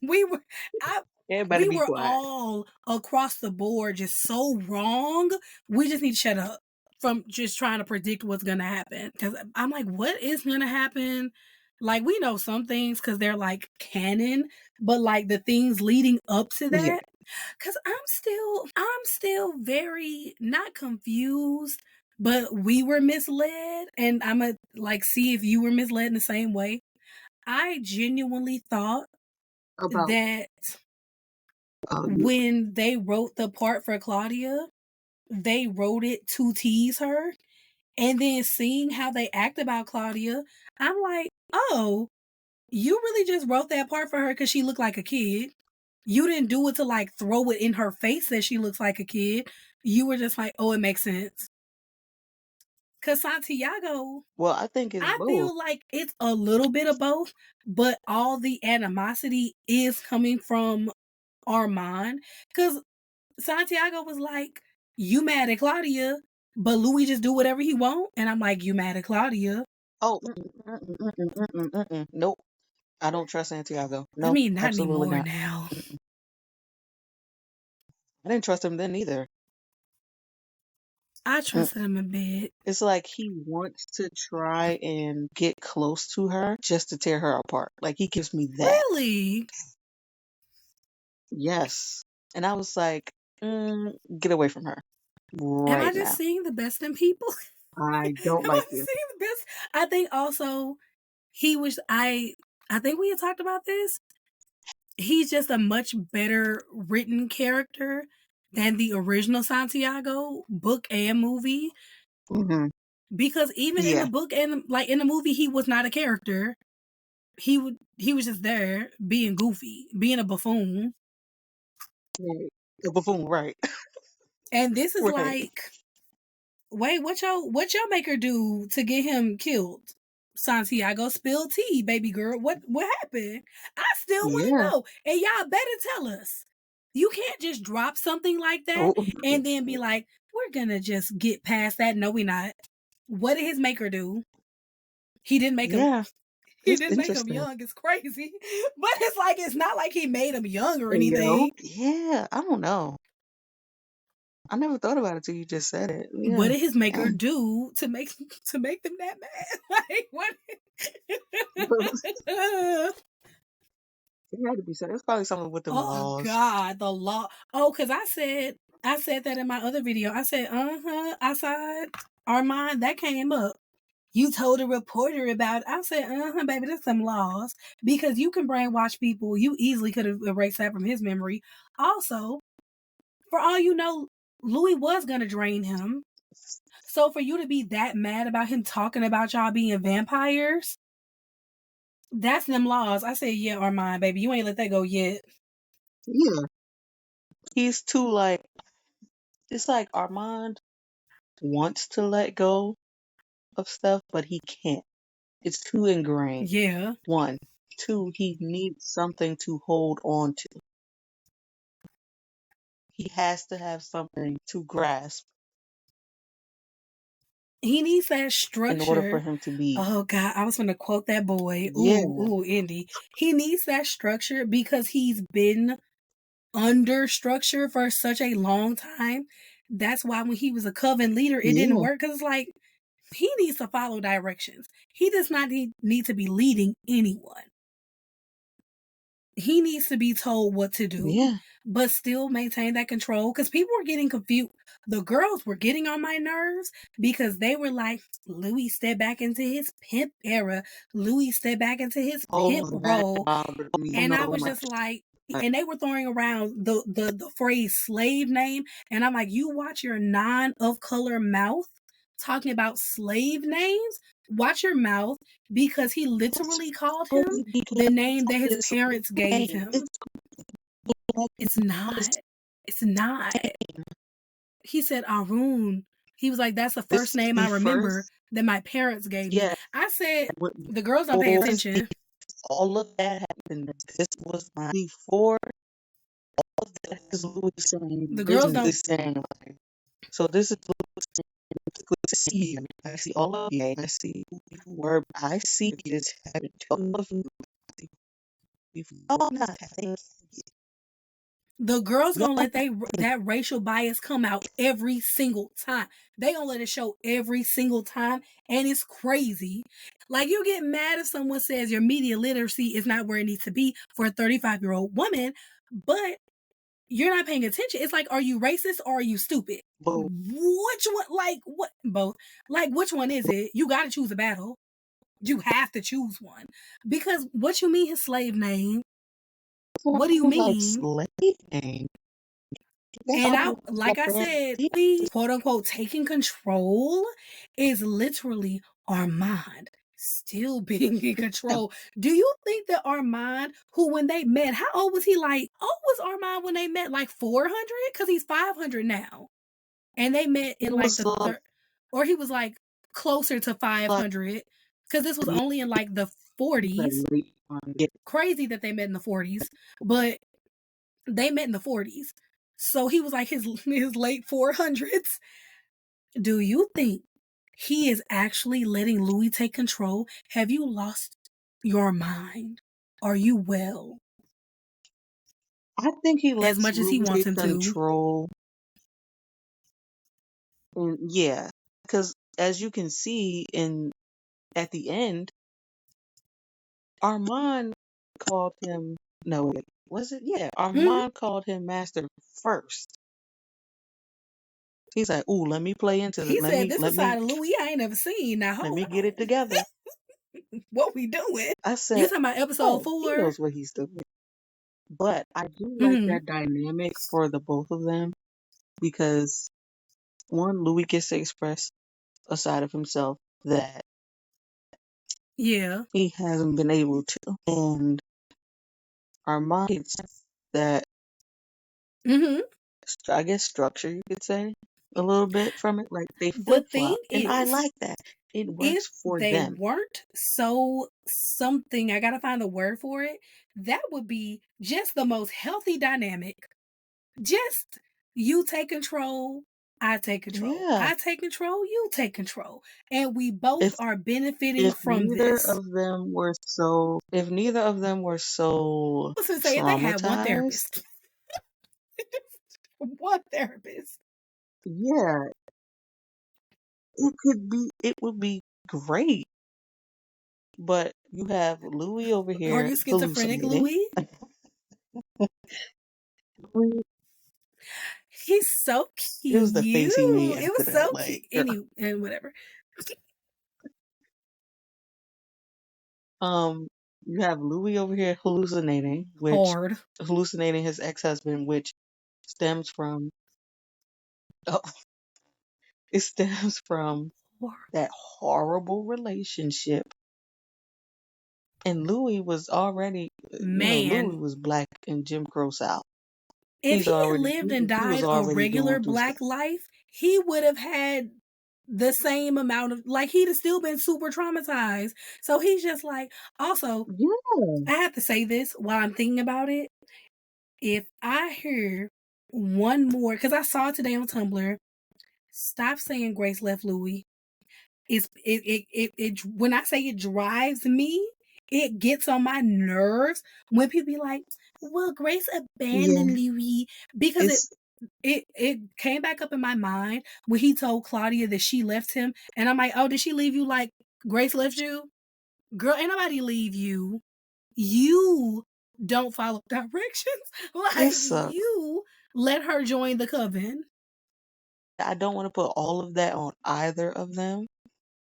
[SPEAKER 1] We were I
[SPEAKER 2] Everybody
[SPEAKER 1] we
[SPEAKER 2] be
[SPEAKER 1] were
[SPEAKER 2] quiet.
[SPEAKER 1] all across the board just so wrong. We just need to shut up from just trying to predict what's gonna happen. Because I'm like, what is gonna happen? Like, we know some things because they're like canon, but like the things leading up to
[SPEAKER 2] Yeah.
[SPEAKER 1] that, because I'm still very not confused, but we were misled, and I'm gonna like see if you were misled in the same way. I genuinely thought
[SPEAKER 2] About
[SPEAKER 1] that
[SPEAKER 2] you.
[SPEAKER 1] when they wrote the part for Claudia, they wrote it to tease her. And then seeing how they act about Claudia, I'm like, oh, you really just wrote that part for her because she looked like a kid. You didn't do it to like throw it in her face that she looks like a kid. You were just like, oh, it makes sense. Because Santiago,
[SPEAKER 2] Well, I think it's
[SPEAKER 1] I
[SPEAKER 2] both.
[SPEAKER 1] feel like it's a little bit of both, but all the animosity is coming from Armand. Because Santiago was like, you mad at Claudia, but Louis just do whatever he want. And I'm like, you mad at Claudia?
[SPEAKER 2] Oh, nope. I don't trust Santiago.
[SPEAKER 1] I
[SPEAKER 2] No,
[SPEAKER 1] mean, not
[SPEAKER 2] absolutely
[SPEAKER 1] anymore
[SPEAKER 2] not.
[SPEAKER 1] now.
[SPEAKER 2] I didn't trust him then either.
[SPEAKER 1] I
[SPEAKER 2] Mm.
[SPEAKER 1] trusted him a bit.
[SPEAKER 2] It's like he wants to try and get close to her just to tear her apart. Like he gives me that.
[SPEAKER 1] Really?
[SPEAKER 2] Yes. And I was like, get away from her
[SPEAKER 1] Am I
[SPEAKER 2] right
[SPEAKER 1] just
[SPEAKER 2] now.
[SPEAKER 1] seeing the best in people?
[SPEAKER 2] I don't
[SPEAKER 1] Am I
[SPEAKER 2] like
[SPEAKER 1] just
[SPEAKER 2] you.
[SPEAKER 1] seeing the best? I think also he was I think we had talked about this. He's just a much better written character than the original Santiago book and movie.
[SPEAKER 2] Hmm.
[SPEAKER 1] Because even in the
[SPEAKER 2] Yeah.
[SPEAKER 1] book and like in the movie, he was not a character. He was just there being goofy, being a buffoon.
[SPEAKER 2] Right. The buffoon, right.
[SPEAKER 1] And this is
[SPEAKER 2] Right.
[SPEAKER 1] like, wait, what your maker do to get him killed? Santiago spilled tea, baby girl. What happened? I still want to
[SPEAKER 2] Yeah.
[SPEAKER 1] know. And y'all better tell us. You can't just drop something like that
[SPEAKER 2] Oh,
[SPEAKER 1] and then be like, we're gonna just get past that. No, we not. What did his maker do? He didn't make him
[SPEAKER 2] yeah.
[SPEAKER 1] he
[SPEAKER 2] It's
[SPEAKER 1] didn't make him
[SPEAKER 2] interesting.
[SPEAKER 1] young. It's crazy. But it's not like he made him young or
[SPEAKER 2] Yo.
[SPEAKER 1] anything.
[SPEAKER 2] Yeah. I don't know. I never thought about it till you just said it.
[SPEAKER 1] What
[SPEAKER 2] Yeah.
[SPEAKER 1] did his maker
[SPEAKER 2] Dang.
[SPEAKER 1] do to make them that mad? Like what?
[SPEAKER 2] It had to be said. It's probably something with them
[SPEAKER 1] Oh
[SPEAKER 2] laws.
[SPEAKER 1] God, the law. Oh, because I said that in my other video. I said, I saw Armand, that came up. You told a reporter about it. I said, baby, that's some laws. Because you can brainwash people. You easily could have erased that from his memory. Also, for all you know, Louis was gonna drain him. So for you to be that mad about him talking about y'all being vampires, that's them laws. I said, yeah, Armand, baby, you ain't let that go yet.
[SPEAKER 2] Yeah. He's too like, it's like Armand wants to let go of stuff, but he can't. It's too ingrained.
[SPEAKER 1] Yeah.
[SPEAKER 2] One. Two, he needs something to hold on to. He has to have something to grasp
[SPEAKER 1] He needs that
[SPEAKER 2] in order for
[SPEAKER 1] structure.
[SPEAKER 2] him to be.
[SPEAKER 1] Oh God, I was gonna quote that boy.
[SPEAKER 2] Yeah.
[SPEAKER 1] Ooh, Indy. He needs that structure because he's been under structure for such a long time. That's why when he was a coven leader, it didn't
[SPEAKER 2] Yeah.
[SPEAKER 1] work. Cause it's like he needs to follow directions. He does not need to be leading anyone. He needs to be told what to do,
[SPEAKER 2] Yeah.
[SPEAKER 1] but still maintain that control. Because people were getting confused. The girls were getting on my nerves because they were like, Louis stepped back into his pimp era. Louis stepped back into his pimp
[SPEAKER 2] Oh, that
[SPEAKER 1] role.
[SPEAKER 2] bothered me
[SPEAKER 1] And I
[SPEAKER 2] so
[SPEAKER 1] was just
[SPEAKER 2] much.
[SPEAKER 1] like, and they were throwing around the phrase slave name. And I'm like, you watch your non of color mouth talking about slave names. Watch your mouth because he literally called him
[SPEAKER 2] Because
[SPEAKER 1] the name that his
[SPEAKER 2] it's
[SPEAKER 1] parents gave
[SPEAKER 2] okay.
[SPEAKER 1] him. It's not. It's not. He said Arun. He was like, that's the
[SPEAKER 2] This
[SPEAKER 1] first
[SPEAKER 2] is
[SPEAKER 1] name I
[SPEAKER 2] the
[SPEAKER 1] remember
[SPEAKER 2] first,
[SPEAKER 1] that my parents gave me.
[SPEAKER 2] yeah,
[SPEAKER 1] I said, the girls don't pay
[SPEAKER 2] before this,
[SPEAKER 1] attention.
[SPEAKER 2] all of that happened. This was my, before all of that is Louis saying,
[SPEAKER 1] The girls
[SPEAKER 2] business
[SPEAKER 1] don't.
[SPEAKER 2] is saying, like, so this is Louis saying, it's good to see you. I see all of you. I see who were, I see this happen to all of you. If y'all not having,
[SPEAKER 1] The girls
[SPEAKER 2] y'all
[SPEAKER 1] gonna let that racial bias come out every single time. They gonna let it show every single time, and it's crazy. Like you get mad if someone says your media literacy is not where it needs to be for a 35-year-old woman, but you're not paying attention. It's like, are you racist or are you stupid?
[SPEAKER 2] both.
[SPEAKER 1] Which one? Like what? Both. Like which one is it? You got to choose a battle. You have to choose one because what you mean his slave name? What do you
[SPEAKER 2] Like
[SPEAKER 1] mean?
[SPEAKER 2] slave name. That's
[SPEAKER 1] And
[SPEAKER 2] all
[SPEAKER 1] like
[SPEAKER 2] like
[SPEAKER 1] I
[SPEAKER 2] that.
[SPEAKER 1] said, we quote unquote taking control is literally Armand still being in control. Do you think that Armand, who when they met, how old was he? Like, oh, was Armand when they met like 400? Because he's 500 now. And they met
[SPEAKER 2] It
[SPEAKER 1] in like
[SPEAKER 2] was
[SPEAKER 1] the third, or he was like closer to
[SPEAKER 2] like
[SPEAKER 1] 500 because this was only in like the 40s. Crazy that they met in the 40s, but they met in the 40s. So he was like his late 400s. Do you think he is actually letting Louis take control? Have you lost your mind? Are you well?
[SPEAKER 2] I think he
[SPEAKER 1] As
[SPEAKER 2] lets
[SPEAKER 1] much as he
[SPEAKER 2] Louis
[SPEAKER 1] wants
[SPEAKER 2] take
[SPEAKER 1] him to.
[SPEAKER 2] control. And yeah, because as you can see in at the end, Armand called him. No, wait. was it? Yeah,
[SPEAKER 1] Hmm.
[SPEAKER 2] Armand called him master first. He's like, "Ooh, let me play into it.
[SPEAKER 1] He said, "This is a side of Louis I ain't never seen. Now
[SPEAKER 2] let
[SPEAKER 1] hold
[SPEAKER 2] me get it
[SPEAKER 1] on,
[SPEAKER 2] together."
[SPEAKER 1] what we doing?"
[SPEAKER 2] I
[SPEAKER 1] You
[SPEAKER 2] said,
[SPEAKER 1] talking about episode
[SPEAKER 2] "Oh, he
[SPEAKER 1] 4?
[SPEAKER 2] knows what he's doing." But I do like
[SPEAKER 1] Hmm.
[SPEAKER 2] that dynamic for the both of them because one, Louis gets to express a side of himself that
[SPEAKER 1] Yeah.
[SPEAKER 2] he hasn't been able to, and Armand gets that,
[SPEAKER 1] Hmm.
[SPEAKER 2] I guess, structure, you could say, a little bit from it. Like they
[SPEAKER 1] The
[SPEAKER 2] flip
[SPEAKER 1] thing
[SPEAKER 2] flop, and I
[SPEAKER 1] is,
[SPEAKER 2] like that. It
[SPEAKER 1] if
[SPEAKER 2] works for
[SPEAKER 1] they
[SPEAKER 2] them.
[SPEAKER 1] weren't so something, I gotta find the word for it, that would be just the most healthy dynamic. Just you take control, I take control.
[SPEAKER 2] Yeah.
[SPEAKER 1] I take control, you take control. And we both
[SPEAKER 2] If
[SPEAKER 1] are benefiting
[SPEAKER 2] if
[SPEAKER 1] from
[SPEAKER 2] neither
[SPEAKER 1] this.
[SPEAKER 2] of them were so
[SPEAKER 1] I was gonna say if they had one
[SPEAKER 2] traumatized,
[SPEAKER 1] therapist. One therapist.
[SPEAKER 2] yeah, it would be great. But you have Louis over
[SPEAKER 1] Are
[SPEAKER 2] here
[SPEAKER 1] you schizophrenic,
[SPEAKER 2] hallucinating.
[SPEAKER 1] Louis?
[SPEAKER 2] Louis,
[SPEAKER 1] He's so
[SPEAKER 2] it was the
[SPEAKER 1] cute.
[SPEAKER 2] face he made
[SPEAKER 1] It
[SPEAKER 2] after
[SPEAKER 1] was
[SPEAKER 2] that.
[SPEAKER 1] so cute.
[SPEAKER 2] Like, girl.
[SPEAKER 1] Any and whatever.
[SPEAKER 2] Um, you have Louis over here
[SPEAKER 1] Hard.
[SPEAKER 2] hallucinating his ex-husband, which stems from oh, it stems from
[SPEAKER 1] Hard.
[SPEAKER 2] that horrible relationship. And Louis was already, Louis
[SPEAKER 1] Man,
[SPEAKER 2] was black in Jim Crow South.
[SPEAKER 1] if he had lived and
[SPEAKER 2] He was
[SPEAKER 1] died a
[SPEAKER 2] already
[SPEAKER 1] regular
[SPEAKER 2] going through stuff.
[SPEAKER 1] black life, he would have had the same amount of, like, he'd have still been super traumatized. So he's just like, also,
[SPEAKER 2] Yeah.
[SPEAKER 1] I have to say this while I'm thinking about it. If I hear one more, because I saw it today on Tumblr, stop saying Grace left Louis. When I say it drives me, it gets on my nerves when people be like, well, Grace
[SPEAKER 2] Yeah.
[SPEAKER 1] abandoned Louis, because
[SPEAKER 2] It's
[SPEAKER 1] it came back up in my mind when he told Claudia that she left him, and I'm like, oh, did she leave you like Grace left you? Girl, ain't nobody leave you. You don't follow directions.
[SPEAKER 2] it
[SPEAKER 1] Like,
[SPEAKER 2] sucks.
[SPEAKER 1] you let her join the coven.
[SPEAKER 2] I don't want to put all of that on either of them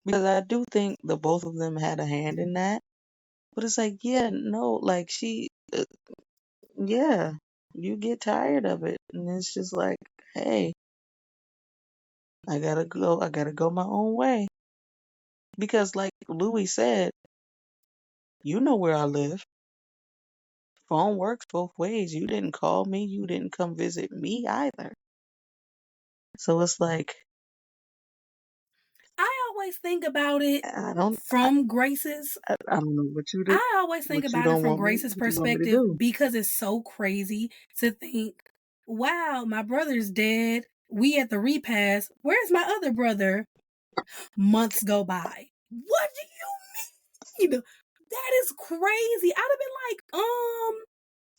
[SPEAKER 2] because I do think the both of them had a hand in that. But it's like, yeah, no, like yeah, you get tired of it, and it's just like, hey, I gotta go. I gotta go my own way because, like Louis said, you know where I live. Phone works both ways. You didn't call me. You didn't come visit me either. So it's like,
[SPEAKER 1] I always think about it
[SPEAKER 2] I don't,
[SPEAKER 1] from Grace's
[SPEAKER 2] I don't know
[SPEAKER 1] I always think about it from Grace's
[SPEAKER 2] what you want me to
[SPEAKER 1] perspective
[SPEAKER 2] do.
[SPEAKER 1] because it's so crazy to think, wow, my brother's dead. We at the repast. Where's my other brother? Months go by. What do you mean? That is crazy. I'd have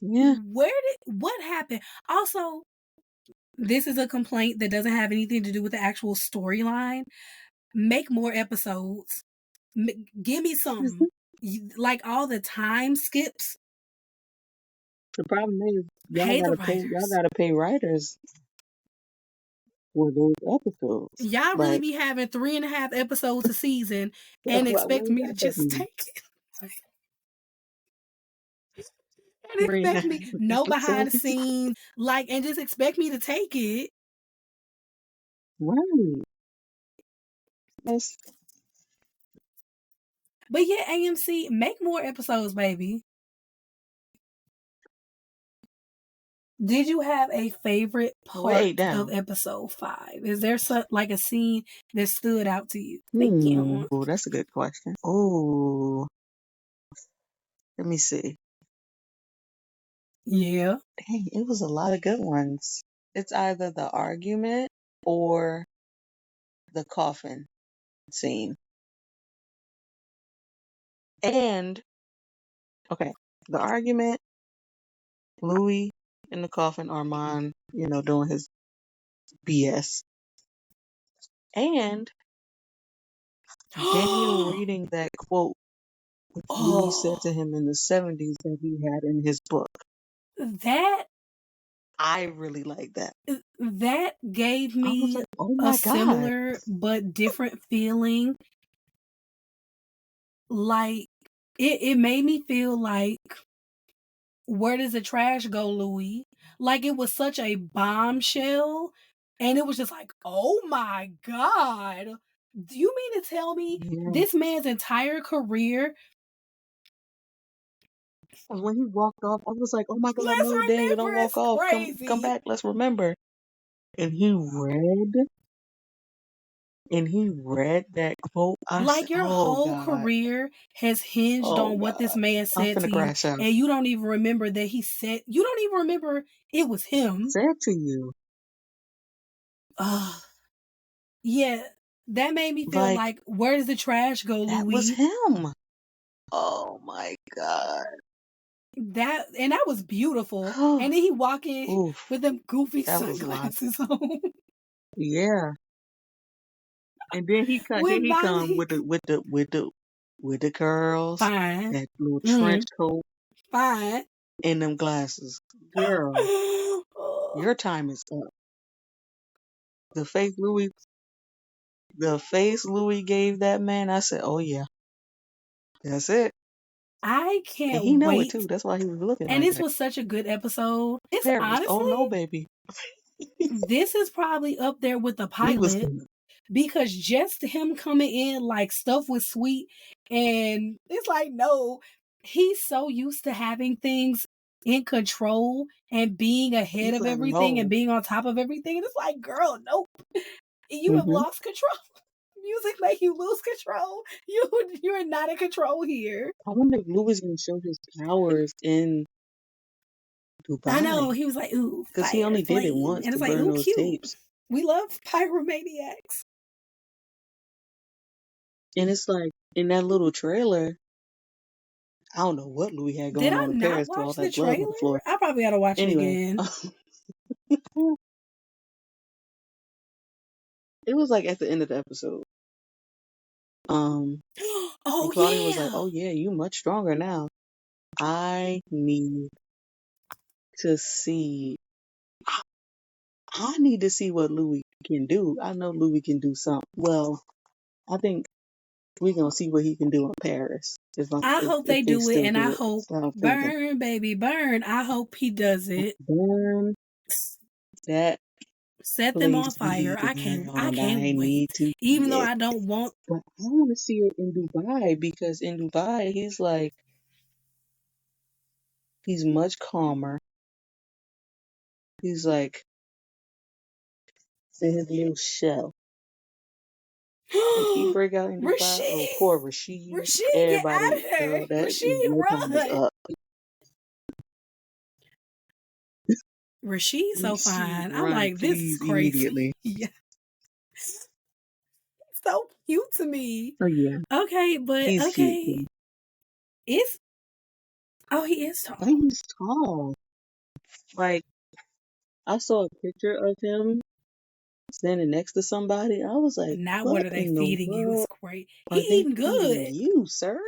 [SPEAKER 1] been
[SPEAKER 2] Yeah,
[SPEAKER 1] like, what happened? Also, this is a complaint that doesn't have anything to do with the actual storyline. Make more episodes. Give me something. Like all the time skips.
[SPEAKER 2] the problem is
[SPEAKER 1] Pay the
[SPEAKER 2] y'all
[SPEAKER 1] writers.
[SPEAKER 2] gotta pay writers for those episodes.
[SPEAKER 1] Y'all really
[SPEAKER 2] Like,
[SPEAKER 1] be having 3.5 episodes a season and
[SPEAKER 2] what
[SPEAKER 1] expect
[SPEAKER 2] is
[SPEAKER 1] me to
[SPEAKER 2] that
[SPEAKER 1] just
[SPEAKER 2] talking
[SPEAKER 1] take it. And
[SPEAKER 2] about? Three and a
[SPEAKER 1] expect
[SPEAKER 2] half
[SPEAKER 1] me no behind the
[SPEAKER 2] episodes.
[SPEAKER 1] scenes, like, and just expect me to take it.
[SPEAKER 2] Right. That's
[SPEAKER 1] But yeah, AMC, make more episodes, baby. Did you have a favorite
[SPEAKER 2] way
[SPEAKER 1] part of
[SPEAKER 2] down.
[SPEAKER 1] episode 5? Is there like a scene that stood out to you? Thank you.
[SPEAKER 2] Oh, that's a good question. Oh, let me see.
[SPEAKER 1] Yeah.
[SPEAKER 2] Dang, it was a lot of good ones. It's either the argument or the coffin scene. And okay, the argument, Louis in the coffin, Armand, doing his BS. And Daniel reading that quote which Louis said
[SPEAKER 1] Oh,
[SPEAKER 2] to him in the 70s that he had in his book.
[SPEAKER 1] That
[SPEAKER 2] I really like that.
[SPEAKER 1] that gave
[SPEAKER 2] I was
[SPEAKER 1] me
[SPEAKER 2] like, oh
[SPEAKER 1] a
[SPEAKER 2] my God.
[SPEAKER 1] similar but different feeling. Like it made me feel like, where does the trash go, Louis? Like it was such a bombshell, and it was just like, oh my God. Do you mean to tell me
[SPEAKER 2] Yeah.
[SPEAKER 1] this man's entire career?
[SPEAKER 2] When he walked off, I was like, oh my God,
[SPEAKER 1] Let's
[SPEAKER 2] no, Daniel, don't
[SPEAKER 1] remember,
[SPEAKER 2] walk
[SPEAKER 1] it's
[SPEAKER 2] off. Come
[SPEAKER 1] crazy.
[SPEAKER 2] back. Let's remember. And he read that quote. I said,
[SPEAKER 1] Like your
[SPEAKER 2] oh
[SPEAKER 1] whole
[SPEAKER 2] God.
[SPEAKER 1] career has hinged
[SPEAKER 2] Oh
[SPEAKER 1] on what this
[SPEAKER 2] God.
[SPEAKER 1] man
[SPEAKER 2] I'm
[SPEAKER 1] said
[SPEAKER 2] finna
[SPEAKER 1] to you,
[SPEAKER 2] crash out.
[SPEAKER 1] and you don't even remember that he said, you don't even remember it was him.
[SPEAKER 2] Said to you.
[SPEAKER 1] Yeah, that made me feel
[SPEAKER 2] Like,
[SPEAKER 1] like, where does the trash go,
[SPEAKER 2] that was
[SPEAKER 1] Louis?
[SPEAKER 2] him. Oh my God.
[SPEAKER 1] That was beautiful. And then he walk in
[SPEAKER 2] Oof.
[SPEAKER 1] with them goofy
[SPEAKER 2] That was a lot.
[SPEAKER 1] sunglasses on.
[SPEAKER 2] Yeah. And then he come,
[SPEAKER 1] With Molly.
[SPEAKER 2] with the curls,
[SPEAKER 1] Fine.
[SPEAKER 2] that little trench coat,
[SPEAKER 1] Fine.
[SPEAKER 2] and them glasses. Girl, your time is up. The face Louis, the face Louis gave that man. I said, oh yeah, that's it.
[SPEAKER 1] I
[SPEAKER 2] And
[SPEAKER 1] can't
[SPEAKER 2] he know it too.
[SPEAKER 1] wait.
[SPEAKER 2] That's why he was looking
[SPEAKER 1] And
[SPEAKER 2] like
[SPEAKER 1] this
[SPEAKER 2] that.
[SPEAKER 1] was such a good episode. It's
[SPEAKER 2] Paris. Oh
[SPEAKER 1] honestly,
[SPEAKER 2] no, baby.
[SPEAKER 1] this is probably up there with the
[SPEAKER 2] He was
[SPEAKER 1] pilot, because just him coming in like stuff was sweet, and it's like, no, he's so used to having things in control and being ahead
[SPEAKER 2] he's
[SPEAKER 1] of
[SPEAKER 2] like,
[SPEAKER 1] everything and
[SPEAKER 2] no.
[SPEAKER 1] being on top of everything. And it's like, girl, nope. You have
[SPEAKER 2] Mm-hmm.
[SPEAKER 1] lost control. Music make you lose control. You're not in control here.
[SPEAKER 2] I wonder if Louis gonna show his powers in
[SPEAKER 1] I know.
[SPEAKER 2] Dubai.
[SPEAKER 1] He was like, ooh,
[SPEAKER 2] Because he
[SPEAKER 1] fire,
[SPEAKER 2] only did it
[SPEAKER 1] flame.
[SPEAKER 2] once
[SPEAKER 1] And
[SPEAKER 2] to
[SPEAKER 1] it's like,
[SPEAKER 2] burn
[SPEAKER 1] ooh,
[SPEAKER 2] those
[SPEAKER 1] cute.
[SPEAKER 2] tapes.
[SPEAKER 1] We love pyromaniacs.
[SPEAKER 2] And it's like, in that little trailer, I don't know what Louis had
[SPEAKER 1] Did
[SPEAKER 2] going
[SPEAKER 1] I
[SPEAKER 2] on in
[SPEAKER 1] not
[SPEAKER 2] Paris with all
[SPEAKER 1] watch the
[SPEAKER 2] that blood on
[SPEAKER 1] trailer?
[SPEAKER 2] the floor.
[SPEAKER 1] I probably gotta watch it
[SPEAKER 2] Anyway,
[SPEAKER 1] again.
[SPEAKER 2] it was like at the end of the episode. And
[SPEAKER 1] Oh
[SPEAKER 2] Claudia was like,
[SPEAKER 1] yeah.
[SPEAKER 2] oh yeah, you much stronger now. I need to see, I need to see what Louis can do. I know Louis can do something. Well, I think we're going to see what he can do in Paris.
[SPEAKER 1] I hope
[SPEAKER 2] If
[SPEAKER 1] they
[SPEAKER 2] they
[SPEAKER 1] do it,
[SPEAKER 2] still
[SPEAKER 1] and I
[SPEAKER 2] do it.
[SPEAKER 1] hope,
[SPEAKER 2] That's what I'm thinking.
[SPEAKER 1] burn, baby, burn. I hope he does it.
[SPEAKER 2] Burn that
[SPEAKER 1] Set them on
[SPEAKER 2] place
[SPEAKER 1] fire. I can't. I
[SPEAKER 2] down.
[SPEAKER 1] can't
[SPEAKER 2] I need
[SPEAKER 1] wait.
[SPEAKER 2] to
[SPEAKER 1] Even
[SPEAKER 2] see
[SPEAKER 1] though
[SPEAKER 2] it.
[SPEAKER 1] I don't want.
[SPEAKER 2] But I want to see it in Dubai because in Dubai, he's much calmer. He's like in his little shell. Like he break out in Dubai. Oh,
[SPEAKER 1] Rasheed,
[SPEAKER 2] poor Rashid.
[SPEAKER 1] Rasheed, get out
[SPEAKER 2] Everybody,
[SPEAKER 1] of there.
[SPEAKER 2] girl, that
[SPEAKER 1] Rasheed,
[SPEAKER 2] your time is
[SPEAKER 1] run.
[SPEAKER 2] up.
[SPEAKER 1] Rasheed, so
[SPEAKER 2] Rashid,
[SPEAKER 1] fine. I'm
[SPEAKER 2] run,
[SPEAKER 1] like, this is
[SPEAKER 2] please,
[SPEAKER 1] crazy.
[SPEAKER 2] immediately.
[SPEAKER 1] Yeah, so cute to me.
[SPEAKER 2] Oh yeah,
[SPEAKER 1] Okay, but
[SPEAKER 2] he's cute
[SPEAKER 1] okay,
[SPEAKER 2] too.
[SPEAKER 1] it's. Oh, he is tall.
[SPEAKER 2] And he's tall. Like I saw a picture of him standing next to somebody. I was like,
[SPEAKER 1] Not what
[SPEAKER 2] what
[SPEAKER 1] are they
[SPEAKER 2] in the
[SPEAKER 1] feeding you is
[SPEAKER 2] world
[SPEAKER 1] great. He
[SPEAKER 2] are they
[SPEAKER 1] eating
[SPEAKER 2] feeding
[SPEAKER 1] good.
[SPEAKER 2] you, sir?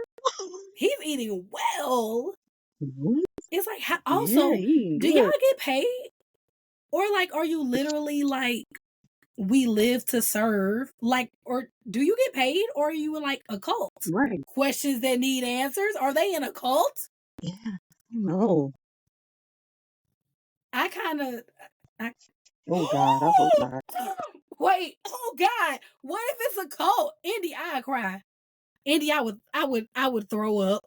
[SPEAKER 1] He's eating well.
[SPEAKER 2] What?
[SPEAKER 1] It's like,
[SPEAKER 2] Yeah,
[SPEAKER 1] also,
[SPEAKER 2] he eating
[SPEAKER 1] do y'all
[SPEAKER 2] good.
[SPEAKER 1] get paid? Or like, are you literally like, we live to serve? Like, or do you get paid? Or are you in like a cult?
[SPEAKER 2] Right.
[SPEAKER 1] Questions that need answers. Are they in a cult?
[SPEAKER 2] Yeah. No.
[SPEAKER 1] I kind of.
[SPEAKER 2] Oh God, I hope not.
[SPEAKER 1] Wait. Oh God. What if it's a cult? Indi, I cry. Indi, I would throw up.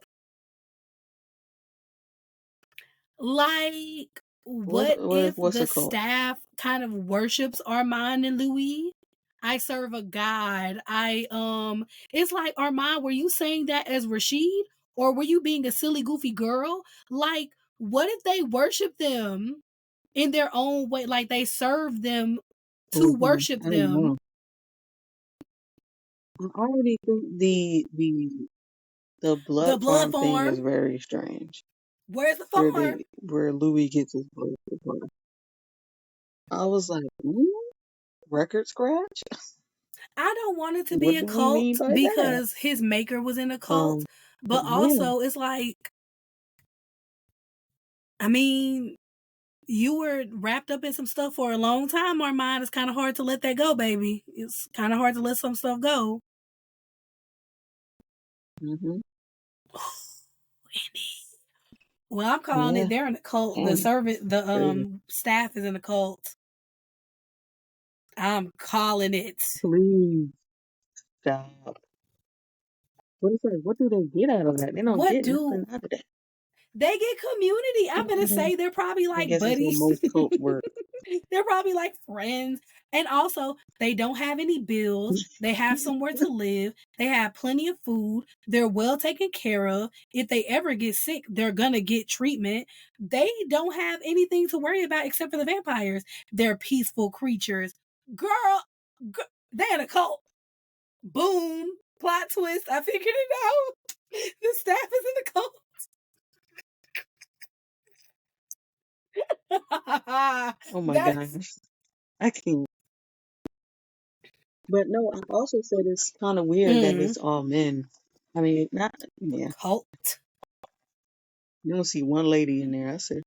[SPEAKER 1] Like, what if
[SPEAKER 2] What's
[SPEAKER 1] the
[SPEAKER 2] it called?
[SPEAKER 1] staff kind of worships Armand and Louis? I serve a God. It's like, Armand, were you saying that as Rashid? Or were you being a silly, goofy girl? Like, what if they worship them in their own way? Like they serve them to worship
[SPEAKER 2] I don't
[SPEAKER 1] them.
[SPEAKER 2] know. I already think the
[SPEAKER 1] The
[SPEAKER 2] blood
[SPEAKER 1] blood
[SPEAKER 2] farm thing is
[SPEAKER 1] farm.
[SPEAKER 2] very strange.
[SPEAKER 1] Where's the farm?
[SPEAKER 2] Where Louis gets his blood from. I was like, record scratch?
[SPEAKER 1] I don't want it to be
[SPEAKER 2] What
[SPEAKER 1] a
[SPEAKER 2] do we mean
[SPEAKER 1] cult
[SPEAKER 2] by that?
[SPEAKER 1] because his maker was in a cult.
[SPEAKER 2] But
[SPEAKER 1] But
[SPEAKER 2] yeah,
[SPEAKER 1] also, it's like, I mean, you were wrapped up in some stuff for a long time, Armand. It's kind of hard to let that go, baby. It's kind of hard to let some stuff go.
[SPEAKER 2] Mm-hmm.
[SPEAKER 1] Well, I'm calling
[SPEAKER 2] Yeah.
[SPEAKER 1] it. They're in a cult. The
[SPEAKER 2] And
[SPEAKER 1] servant, the
[SPEAKER 2] crazy.
[SPEAKER 1] staff is in a cult. I'm calling it.
[SPEAKER 2] Please stop. What is that? What do they get out of that? They don't
[SPEAKER 1] What
[SPEAKER 2] get
[SPEAKER 1] do
[SPEAKER 2] nothing out of that.
[SPEAKER 1] they get? Community. I'm gonna say they're probably
[SPEAKER 2] I
[SPEAKER 1] like
[SPEAKER 2] guess that's how
[SPEAKER 1] buddies.
[SPEAKER 2] most cults work.
[SPEAKER 1] They're probably like friends. And also, they don't have any bills. They have somewhere to live. They have plenty of food. They're well taken care of. If they ever get sick, they're going to get treatment. They don't have anything to worry about except for the vampires. They're peaceful creatures. Girl, they had a cult. Boom. Plot twist. I figured it out. The staff is in the cult.
[SPEAKER 2] Oh my gosh. I can't. But no, I also said it's kind of weird that it's all men. I mean, not, yeah.
[SPEAKER 1] Cult.
[SPEAKER 2] You don't see one lady in there. I said,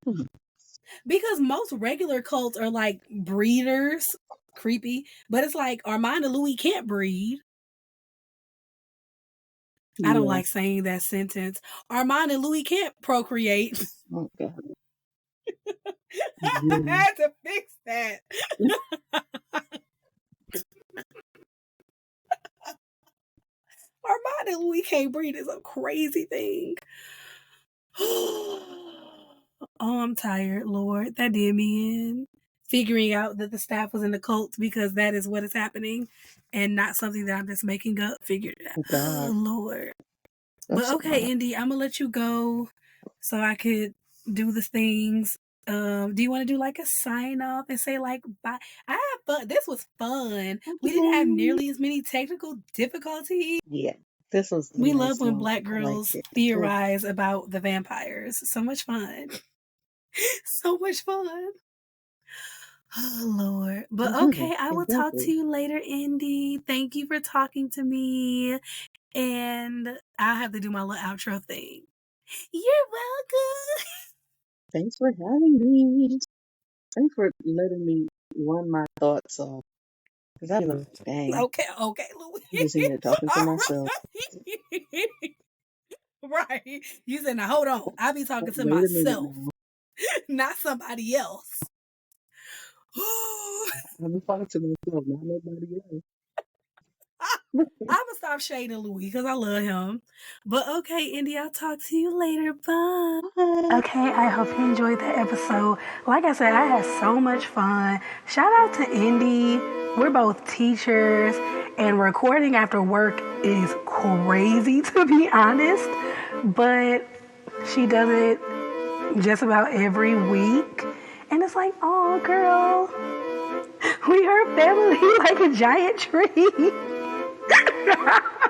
[SPEAKER 1] Because most regular cults are like breeders, creepy. But it's like Armand and Louis can't breed. I don't
[SPEAKER 2] yeah.
[SPEAKER 1] like saying that sentence. Armand and Louis can't procreate.
[SPEAKER 2] Oh God.
[SPEAKER 1] I
[SPEAKER 2] Yeah.
[SPEAKER 1] had to fix that. Armand and Louis can't breed is a crazy thing. Oh, I'm tired, Lord. That did me in. Figuring out that the staff was in the cult because that is what is happening and not something that I'm just making up. Figured it out.
[SPEAKER 2] Oh God.
[SPEAKER 1] Oh, Lord.
[SPEAKER 2] That's
[SPEAKER 1] But
[SPEAKER 2] a
[SPEAKER 1] okay,
[SPEAKER 2] lot.
[SPEAKER 1] Indy, I'm gonna let you go so I could do the things. Do you want to do like a sign off and say like bye? I had fun. This was fun. We didn't have
[SPEAKER 2] Okay.
[SPEAKER 1] nearly as many technical difficulties.
[SPEAKER 2] Yeah. This was a
[SPEAKER 1] We love
[SPEAKER 2] nice
[SPEAKER 1] when
[SPEAKER 2] one.
[SPEAKER 1] black
[SPEAKER 2] I liked
[SPEAKER 1] girls
[SPEAKER 2] it. Oh,
[SPEAKER 1] theorize about the vampires. So much fun. So much fun. Oh Lord. But
[SPEAKER 2] yeah,
[SPEAKER 1] okay, I will talk to
[SPEAKER 2] exactly.
[SPEAKER 1] you later, Indy. Thank you for talking to me. And I have to do my little outro thing. You're welcome.
[SPEAKER 2] Thanks for having me. Thanks for letting me run my thoughts off. Because I was like, dang,
[SPEAKER 1] Okay, Louis.
[SPEAKER 2] I'm just in here talking to myself.
[SPEAKER 1] Right. You said, now hold on. I be talking to
[SPEAKER 2] Wait a minute
[SPEAKER 1] myself,
[SPEAKER 2] now.
[SPEAKER 1] not somebody else.
[SPEAKER 2] I've been talking to myself, not nobody else.
[SPEAKER 1] I'm gonna stop shading Louis because I love him. But okay, Indy, I'll talk to you later. Bye.
[SPEAKER 2] Bye.
[SPEAKER 1] Okay, I hope you enjoyed the episode. Like I said, I had so much fun. Shout out to Indy. We're both teachers, and recording after work is crazy, to be honest. But she does it just about every week. And it's like, oh, girl, we are family like a giant tree.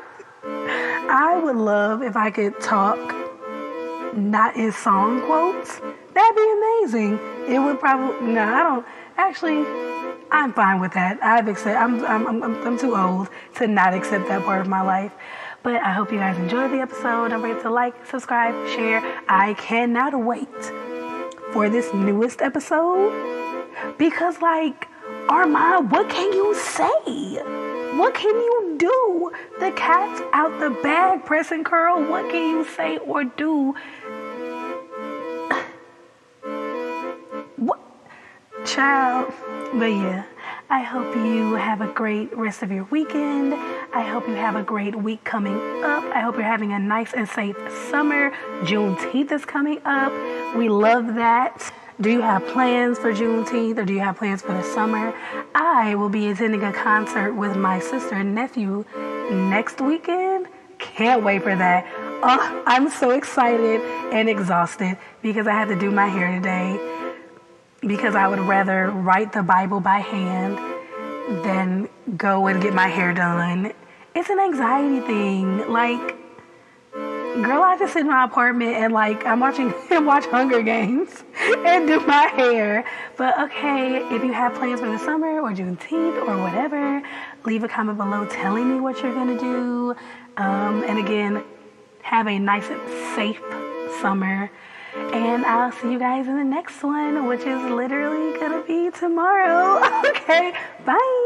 [SPEAKER 1] I would love if I could talk not in song quotes. That'd be amazing. It would probably no. I don't actually. I'm fine with that. I'm too old to not accept that part of my life. But I hope you guys enjoyed the episode. Don't forget to like, subscribe, share. I cannot wait for this newest episode because, like, Armand, what can you say? What can you do? The cat's out the bag, pressing curl. What can you say or do? What? Child. But yeah, I hope you have a great rest of your weekend. I hope you have a great week coming up. I hope you're having a nice and safe summer. Juneteenth is coming up. We love that. Do you have plans for Juneteenth or do you have plans for the summer? I will be attending a concert with my sister and nephew next weekend. Can't wait for that. Oh, I'm so excited and exhausted because I had to do my hair today because I would rather write the Bible by hand than go and get my hair done. It's an anxiety thing. Like, girl, I just sit in my apartment and like I'm watching and watch Hunger Games and do my hair. But okay, if you have plans for the summer or Juneteenth or whatever, leave a comment below telling me what you're gonna do. And again, have a nice and safe summer. And I'll see you guys in the next one, which is literally gonna be tomorrow. Okay, bye.